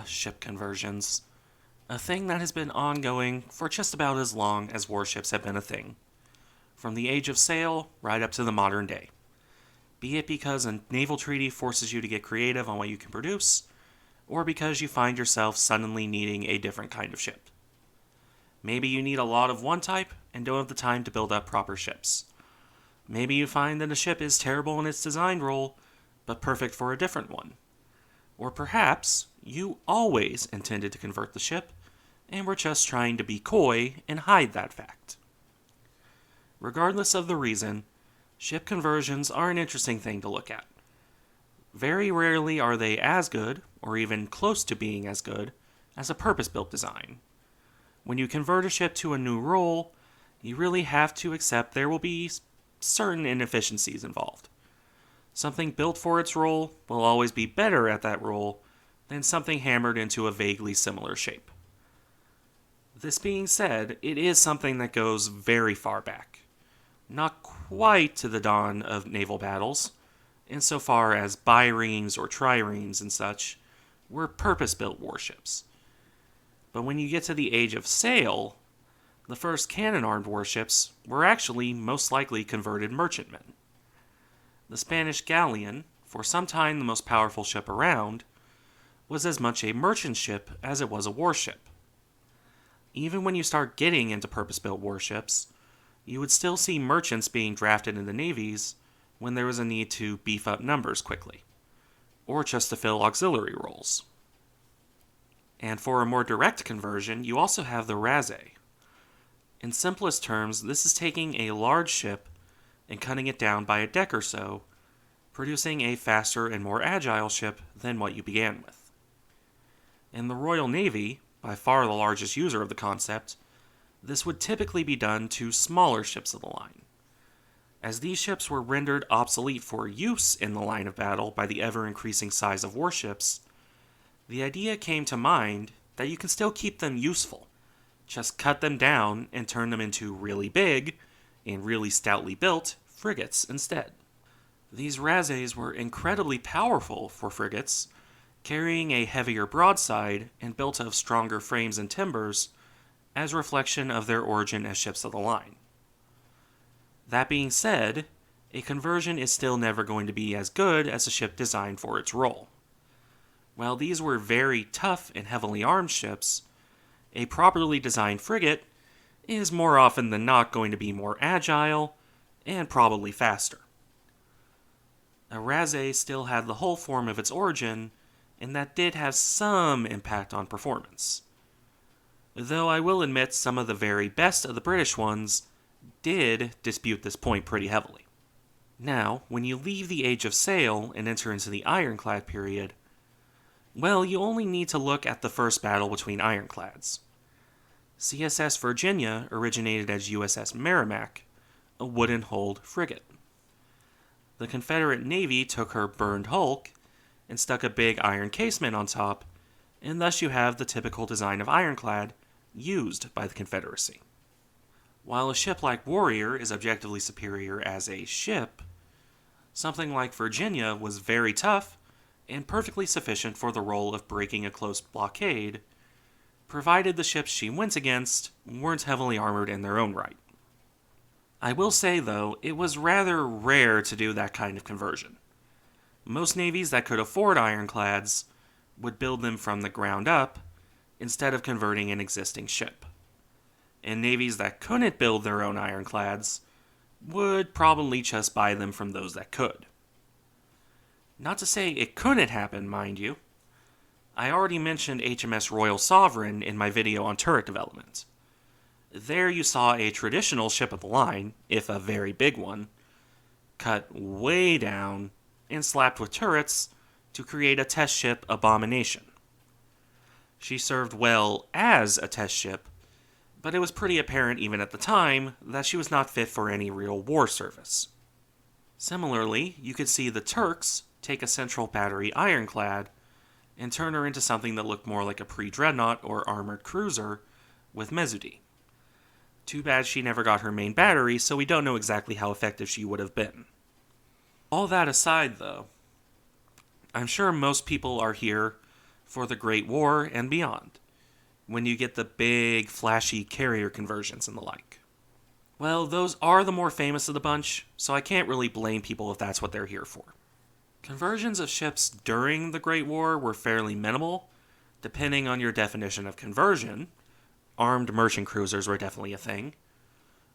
Ship conversions. A thing that has been ongoing for just about as long as warships have been a thing. From the Age of Sail right up to the modern day. Be it because a naval treaty forces you to get creative on what you can produce, or because you find yourself suddenly needing a different kind of ship. Maybe you need a lot of one type and don't have the time to build up proper ships. Maybe you find that a ship is terrible in its design role, but perfect for a different one. Or perhaps you always intended to convert the ship and were just trying to be coy and hide that fact. Regardless of the reason, ship conversions are an interesting thing to look at. Very rarely are they as good, or even close to being as good, as a purpose-built design. When you convert a ship to a new role, you really have to accept there will be certain inefficiencies involved. Something built for its role will always be better at that role than something hammered into a vaguely similar shape. This being said, it is something that goes very far back. Not quite to the dawn of naval battles, insofar as biremes or triremes and such were purpose-built warships. But when you get to the Age of Sail, the first cannon-armed warships were actually most likely converted merchantmen. The Spanish galleon, for some time the most powerful ship around, was as much a merchant ship as it was a warship. Even when you start getting into purpose-built warships, you would still see merchants being drafted into navies when there was a need to beef up numbers quickly, or just to fill auxiliary roles. And for a more direct conversion, you also have the raze. In simplest terms, this is taking a large ship and cutting it down by a deck or so, producing a faster and more agile ship than what you began with. In the Royal Navy, by far the largest user of the concept, this would typically be done to smaller ships of the line. As these ships were rendered obsolete for use in the line of battle by the ever-increasing size of warships, the idea came to mind that you can still keep them useful. Just cut them down and turn them into really big and really stoutly built frigates instead. These razes were incredibly powerful for frigates, carrying a heavier broadside and built of stronger frames and timbers as reflection of their origin as ships of the line. That being said, a conversion is still never going to be as good as a ship designed for its role. While these were very tough and heavily armed ships, a properly designed frigate is more often than not going to be more agile and probably faster. A raze still had the hull form of its origin, and that did have some impact on performance. Though I will admit some of the very best of the British ones did dispute this point pretty heavily. Now, when you leave the Age of Sail and enter into the Ironclad period, well, you only need to look at the first battle between ironclads. CSS Virginia originated as USS Merrimack, a wooden-hulled frigate. The Confederate Navy took her burned hulk and stuck a big iron casement on top, and thus you have the typical design of Ironclad used by the Confederacy. While a ship like Warrior is objectively superior as a ship, something like Virginia was very tough and perfectly sufficient for the role of breaking a close blockade, provided the ships she went against weren't heavily armored in their own right. I will say, though, it was rather rare to do that kind of conversion. Most navies that could afford ironclads would build them from the ground up instead of converting an existing ship. And navies that couldn't build their own ironclads would probably just buy them from those that could. Not to say it couldn't happen, mind you. I already mentioned HMS Royal Sovereign in my video on turret development. There you saw a traditional ship of the line, if a very big one, cut way down and slapped with turrets to create a test ship abomination. She served well as a test ship, but it was pretty apparent even at the time that she was not fit for any real war service. Similarly, you could see the Turks take a central battery ironclad and turn her into something that looked more like a pre-dreadnought or armored cruiser with Mezudi. Too bad she never got her main battery, so we don't know exactly how effective she would have been. All that aside, though, I'm sure most people are here for the Great War and beyond, when you get the big, flashy carrier conversions and the like. Well, those are the more famous of the bunch, so I can't really blame people if that's what they're here for. Conversions of ships during the Great War were fairly minimal, depending on your definition of conversion. Armed merchant cruisers were definitely a thing,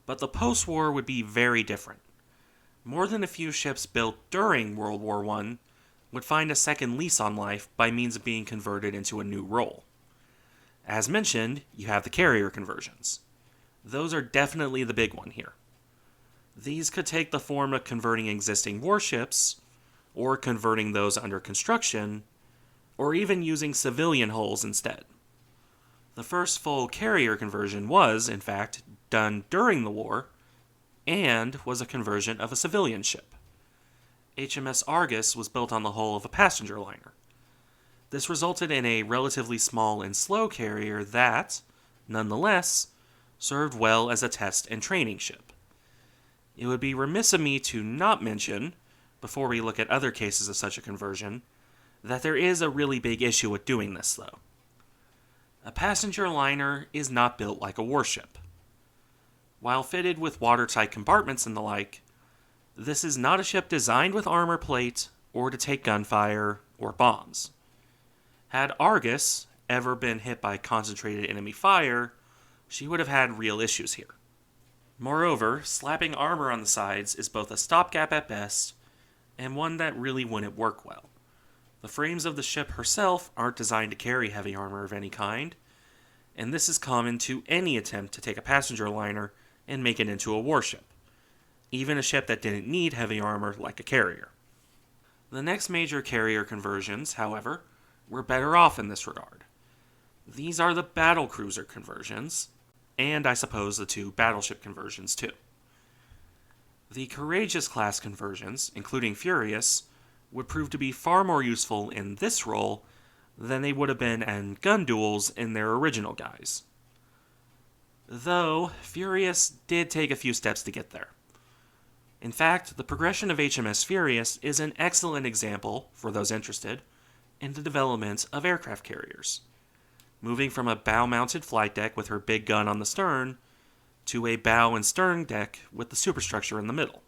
but the post-war would be very different. More than a few ships built during World War I would find a second lease on life by means of being converted into a new role. As mentioned, you have the carrier conversions. Those are definitely the big one here. These could take the form of converting existing warships, or converting those under construction, or even using civilian hulls instead. The first full carrier conversion was, in fact, done during the war, and was a conversion of a civilian ship. HMS Argus was built on the hull of a passenger liner. This resulted in a relatively small and slow carrier that, nonetheless, served well as a test and training ship. It would be remiss of me to not mention, before we look at other cases of such a conversion, that there is a really big issue with doing this, though. A passenger liner is not built like a warship. While fitted with watertight compartments and the like, this is not a ship designed with armor plate or to take gunfire or bombs. Had Argus ever been hit by concentrated enemy fire, she would have had real issues here. Moreover, slapping armor on the sides is both a stopgap at best, and one that really wouldn't work well. The frames of the ship herself aren't designed to carry heavy armor of any kind, and this is common to any attempt to take a passenger liner and make it into a warship, even a ship that didn't need heavy armor like a carrier. The next major carrier conversions, however, were better off in this regard. These are the Battlecruiser conversions, and I suppose the two battleship conversions too. The Courageous class conversions, including Furious, would prove to be far more useful in this role than they would have been in gun duels in their original guise. Though, Furious did take a few steps to get there. In fact, the progression of HMS Furious is an excellent example, for those interested, in the development of aircraft carriers, moving from a bow-mounted flight deck with her big gun on the stern to a bow and stern deck with the superstructure in the middle.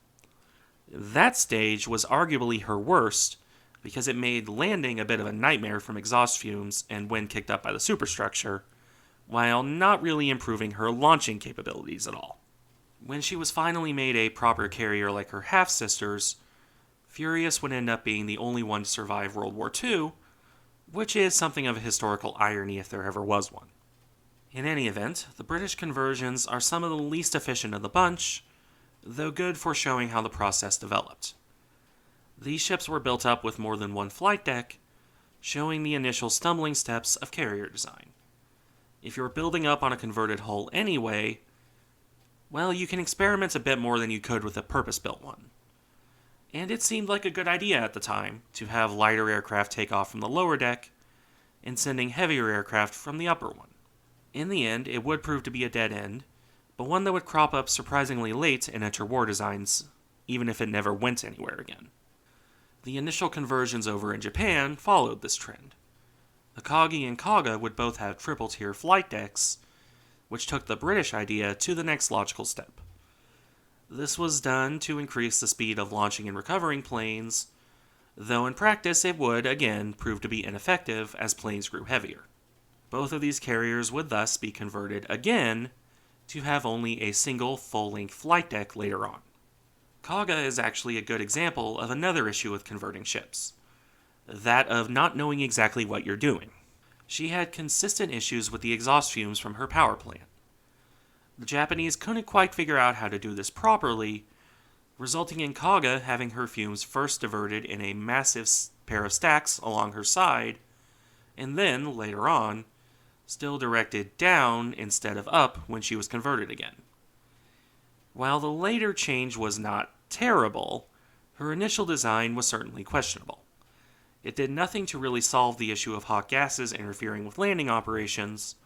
That stage was arguably her worst because it made landing a bit of a nightmare from exhaust fumes and wind kicked up by the superstructure, while not really improving her launching capabilities at all. When she was finally made a proper carrier like her half-sisters, Furious would end up being the only one to survive World War II, which is something of a historical irony if there ever was one. In any event, the British conversions are some of the least efficient of the bunch, though good for showing how the process developed. These ships were built up with more than one flight deck, showing the initial stumbling steps of carrier design. If you're building up on a converted hull anyway, well, you can experiment a bit more than you could with a purpose-built one. And it seemed like a good idea at the time to have lighter aircraft take off from the lower deck and sending heavier aircraft from the upper one. In the end, it would prove to be a dead end, but one that would crop up surprisingly late in interwar designs, even if it never went anywhere again. The initial conversions over in Japan followed this trend. The Kagi and Kaga would both have triple-tier flight decks, which took the British idea to the next logical step. This was done to increase the speed of launching and recovering planes, though in practice it would, again, prove to be ineffective as planes grew heavier. Both of these carriers would thus be converted again to have only a single full-length flight deck later on. Kaga is actually a good example of another issue with converting ships, that of not knowing exactly what you're doing. She had consistent issues with the exhaust fumes from her power plant. The Japanese couldn't quite figure out how to do this properly, resulting in Kaga having her fumes first diverted in a massive pair of stacks along her side, and then, later on, still directed down instead of up when she was converted again. While the later change was not terrible, her initial design was certainly questionable. It did nothing to really solve the issue of hot gases interfering with landing operations,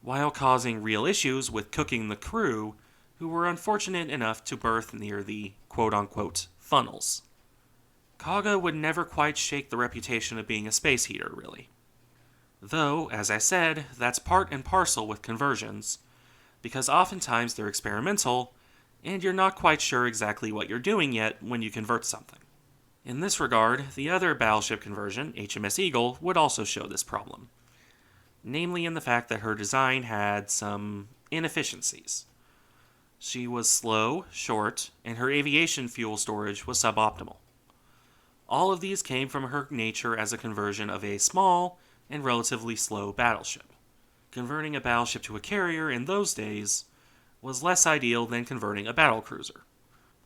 while causing real issues with cooking the crew, who were unfortunate enough to berth near the quote-unquote funnels. Kaga would never quite shake the reputation of being a space heater, really. Though, as I said, that's part and parcel with conversions, because oftentimes they're experimental, and you're not quite sure exactly what you're doing yet when you convert something. In this regard, the other battleship conversion, HMS Eagle, would also show this problem, namely in the fact that her design had some inefficiencies. She was slow, short, and her aviation fuel storage was suboptimal. All of these came from her nature as a conversion of a small and relatively slow battleship. Converting a battleship to a carrier in those days was less ideal than converting a battlecruiser.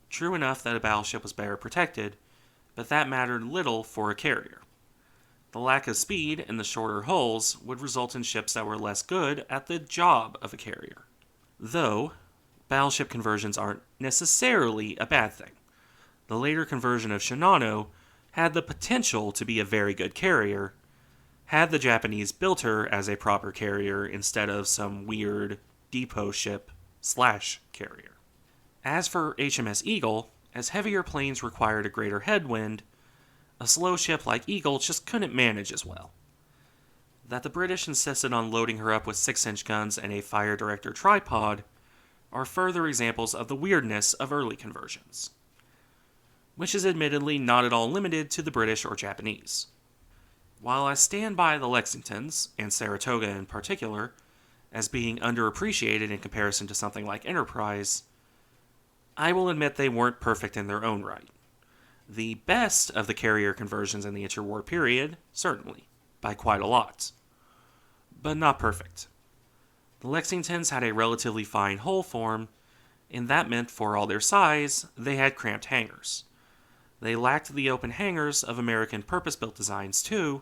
True enough that a battleship was better protected, but that mattered little for a carrier. The lack of speed and the shorter hulls would result in ships that were less good at the job of a carrier. Though, battleship conversions aren't necessarily a bad thing. The later conversion of Shinano had the potential to be a very good carrier, had the Japanese built her as a proper carrier instead of some weird depot ship / carrier. As for HMS Eagle, as heavier planes required a greater headwind, a slow ship like Eagle just couldn't manage as well. That the British insisted on loading her up with 6-inch guns and a fire director tripod are further examples of the weirdness of early conversions, which is admittedly not at all limited to the British or Japanese. While I stand by the Lexingtons, and Saratoga in particular, as being underappreciated in comparison to something like Enterprise, I will admit they weren't perfect in their own right. The best of the carrier conversions in the interwar period, certainly, by quite a lot, but not perfect. The Lexingtons had a relatively fine hull form, and that meant for all their size, they had cramped hangars. They lacked the open hangars of American purpose-built designs too,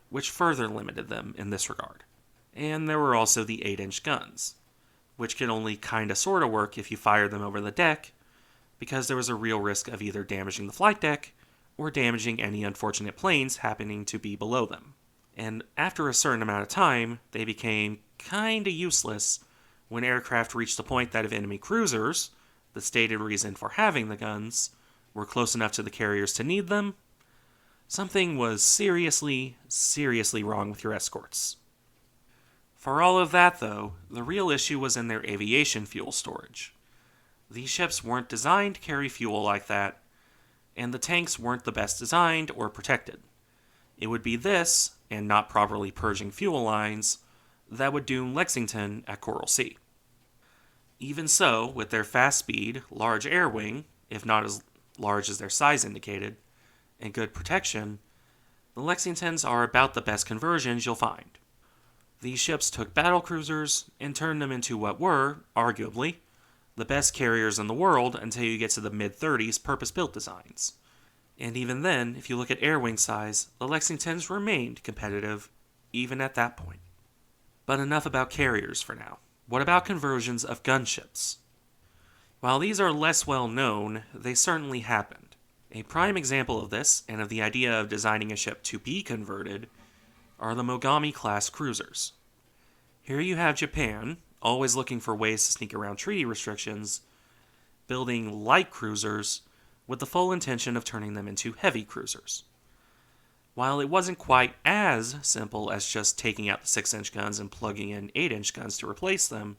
which further limited them in this regard. And there were also the 8-inch guns, which could only kinda sorta work if you fired them over the deck, because there was a real risk of either damaging the flight deck or damaging any unfortunate planes happening to be below them. And after a certain amount of time, they became kinda useless when aircraft reached the point that if enemy cruisers, the stated reason for having the guns, were close enough to the carriers to need them, something was seriously wrong with your escorts. For all of that, though, the real issue was in their aviation fuel storage. These ships weren't designed to carry fuel like that, and the tanks weren't the best designed or protected. It would be this, and not properly purging fuel lines, that would doom Lexington at Coral Sea. Even so, with their fast speed, large air wing, if not as large as their size indicated, and good protection, the Lexingtons are about the best conversions you'll find. These ships took battlecruisers and turned them into what were, arguably, the best carriers in the world until you get to the mid-30s purpose-built designs. And even then, if you look at air wing size, the Lexingtons remained competitive, even at that point. But enough about carriers for now. What about conversions of gunships? While these are less well known, they certainly happened. A prime example of this, and of the idea of designing a ship to be converted, are the Mogami-class cruisers. Here you have Japan, always looking for ways to sneak around treaty restrictions, building light cruisers with the full intention of turning them into heavy cruisers. While it wasn't quite as simple as just taking out the 6-inch guns and plugging in 8-inch guns to replace them,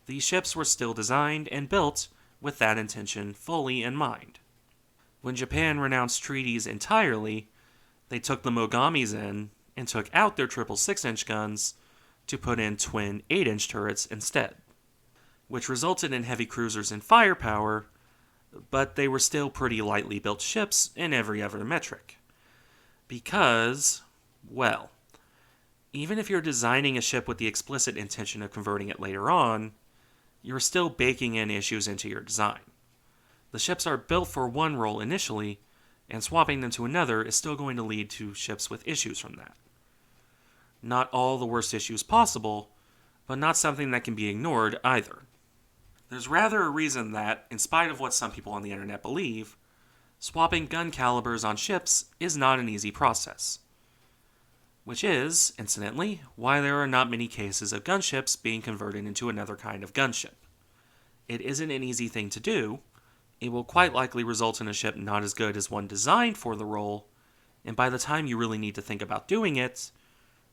these ships were still designed and built with that intention fully in mind. When Japan renounced treaties entirely, they took the Mogamis in and took out their triple 6-inch guns to put in twin 8-inch turrets instead, which resulted in heavy cruisers in firepower, but they were still pretty lightly built ships in every other metric. Because, well, even if you're designing a ship with the explicit intention of converting it later on, you're still baking in issues into your design. The ships are built for one role initially, and swapping them to another is still going to lead to ships with issues from that. Not all the worst issues possible, but not something that can be ignored either. There's rather a reason that, in spite of what some people on the internet believe, swapping gun calibers on ships is not an easy process. Which is, incidentally, why there are not many cases of gunships being converted into another kind of gunship. It isn't an easy thing to do. It will quite likely result in a ship not as good as one designed for the role, and by the time you really need to think about doing it,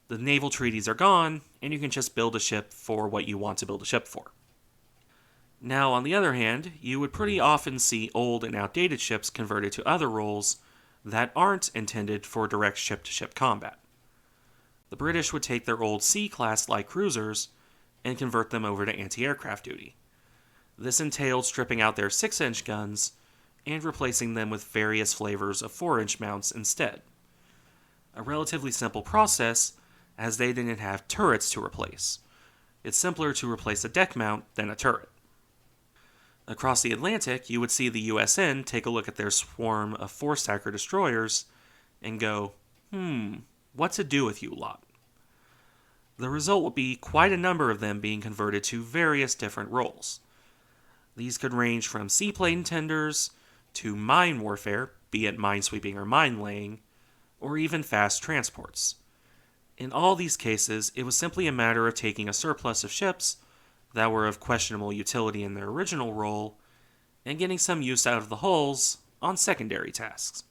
The naval treaties are gone, and you can just build a ship for what you want to build a ship for. Now, on the other hand, you would pretty often see old and outdated ships converted to other roles that aren't intended for direct ship-to-ship combat. The British would take their old C-class light cruisers and convert them over to anti-aircraft duty. This entailed stripping out their 6-inch guns and replacing them with various flavors of 4-inch mounts instead. A relatively simple process, as they didn't have turrets to replace. It's simpler to replace a deck mount than a turret. Across the Atlantic, you would see the USN take a look at their swarm of 4-stacker destroyers and go, what to do with you lot? The result would be quite a number of them being converted to various different roles. These could range from seaplane tenders to mine warfare, be it minesweeping or mine laying, or even fast transports. In all these cases, it was simply a matter of taking a surplus of ships that were of questionable utility in their original role and getting some use out of the hulls on secondary tasks.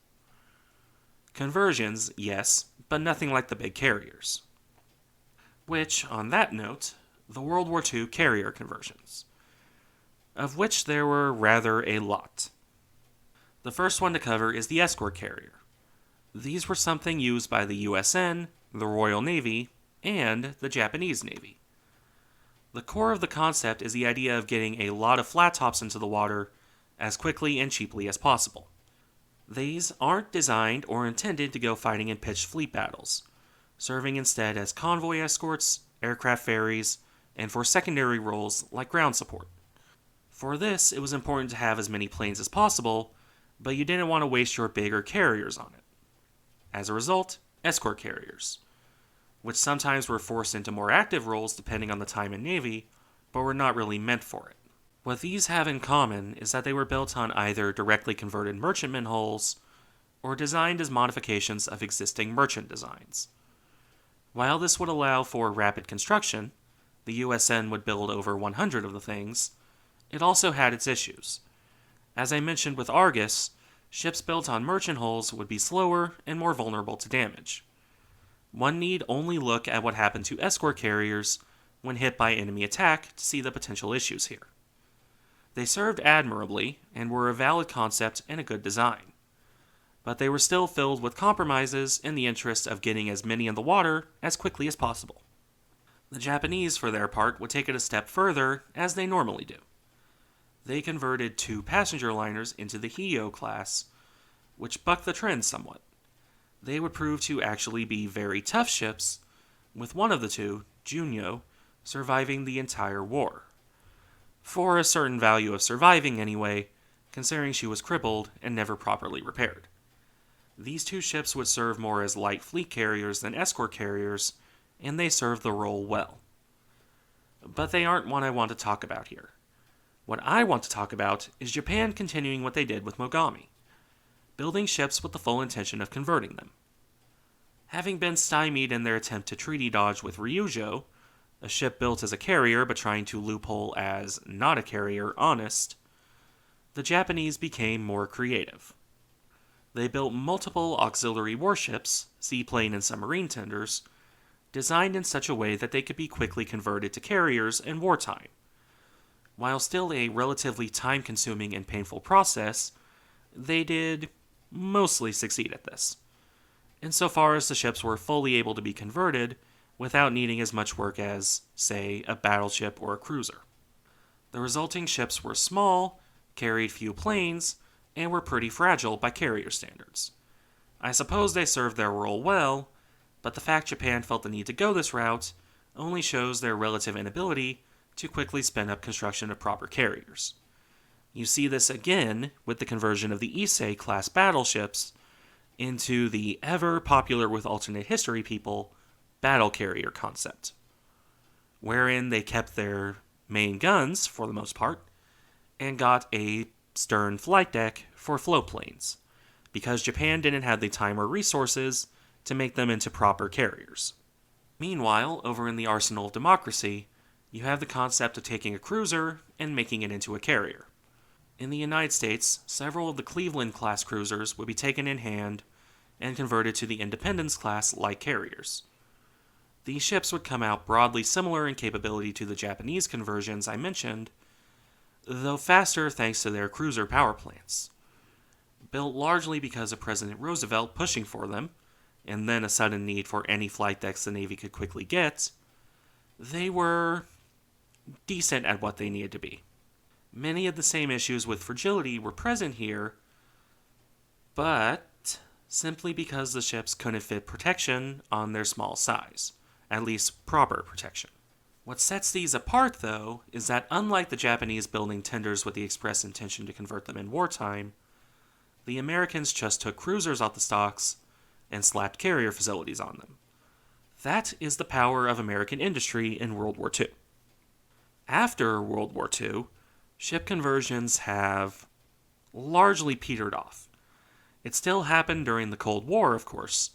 Conversions, yes, but nothing like the big carriers. Which, on that note, the World War II carrier conversions, of which there were rather a lot. The first one to cover is the escort carrier. These were something used by the USN, the Royal Navy, and the Japanese Navy. The core of the concept is the idea of getting a lot of flat tops into the water as quickly and cheaply as possible. These aren't designed or intended to go fighting in pitched fleet battles, serving instead as convoy escorts, aircraft ferries, and for secondary roles like ground support. For this, it was important to have as many planes as possible, but you didn't want to waste your bigger carriers on it. As a result, escort carriers, which sometimes were forced into more active roles depending on the time and navy, but were not really meant for it. What these have in common is that they were built on either directly converted merchantman hulls or designed as modifications of existing merchant designs. While this would allow for rapid construction, the USN would build over 100 of the things, it also had its issues. As I mentioned with Argus, ships built on merchant hulls would be slower and more vulnerable to damage. One need only look at what happened to escort carriers when hit by enemy attack to see the potential issues here. They served admirably and were a valid concept and a good design, but they were still filled with compromises in the interest of getting as many in the water as quickly as possible. The Japanese, for their part, would take it a step further, as they normally do. They converted 2 passenger liners into the Hiyo class, which bucked the trend somewhat. They would prove to actually be very tough ships, with one of the 2, Junyo, surviving the entire war. For a certain value of surviving anyway, considering she was crippled and never properly repaired. These 2 ships would serve more as light fleet carriers than escort carriers, and they served the role well. But they aren't what I want to talk about here. What I want to talk about is Japan continuing what they did with Mogami, building ships with the full intention of converting them. Having been stymied in their attempt to treaty dodge with Ryujo, a ship built as a carrier but trying to loophole as not a carrier honest, the Japanese became more creative. They built multiple auxiliary warships, seaplane and submarine tenders, designed in such a way that they could be quickly converted to carriers in wartime. While still a relatively time-consuming and painful process, they did mostly succeed at this, insofar as the ships were fully able to be converted without needing as much work as, say, a battleship or a cruiser. The resulting ships were small, carried few planes, and were pretty fragile by carrier standards. I suppose they served their role well, but the fact Japan felt the need to go this route only shows their relative inability to quickly spin up construction of proper carriers. You see this again with the conversion of the Issei class battleships into the ever popular with alternate history people battle carrier concept, wherein they kept their main guns for the most part and got a stern flight deck for float planes, because Japan didn't have the time or resources to make them into proper carriers. Meanwhile, over in the arsenal of democracy, you have the concept of taking a cruiser and making it into a carrier. In the United States, several of the Cleveland-class cruisers would be taken in hand and converted to the Independence-class light carriers. These ships would come out broadly similar in capability to the Japanese conversions I mentioned, though faster thanks to their cruiser power plants. Built largely because of President Roosevelt pushing for them, and then a sudden need for any flight decks the Navy could quickly get, they were decent at what they needed to be. Many of the same issues with fragility were present here, but simply because the ships couldn't fit protection on their small size, at least proper protection. What sets these apart, though, is that unlike the Japanese building tenders with the express intention to convert them in wartime, the Americans just took cruisers off the stocks and slapped carrier facilities on them. That is the power of American industry in World War II. After World War II, ship conversions have largely petered off. It still happened during the Cold War, of course.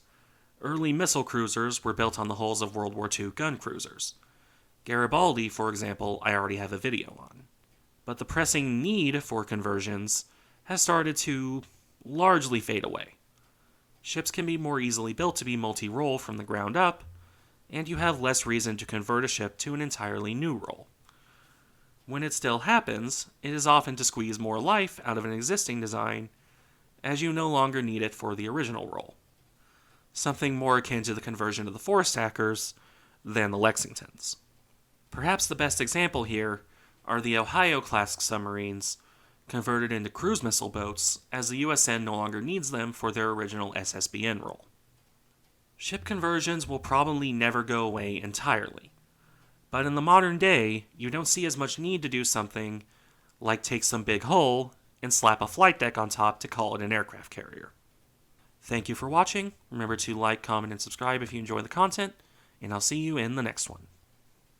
Early missile cruisers were built on the hulls of World War II gun cruisers. Garibaldi, for example, I already have a video on. But the pressing need for conversions has started to largely fade away. Ships can be more easily built to be multi-role from the ground up, and you have less reason to convert a ship to an entirely new role. When it still happens, it is often to squeeze more life out of an existing design, as you no longer need it for the original role. Something more akin to the conversion of the four-stackers than the Lexingtons. Perhaps the best example here are the Ohio-class submarines, converted into cruise missile boats as the USN no longer needs them for their original SSBN role. Ship conversions will probably never go away entirely, but in the modern day, you don't see as much need to do something like take some big hull and slap a flight deck on top to call it an aircraft carrier. Thank you for watching. Remember to like, comment, and subscribe if you enjoy the content, and I'll see you in the next one.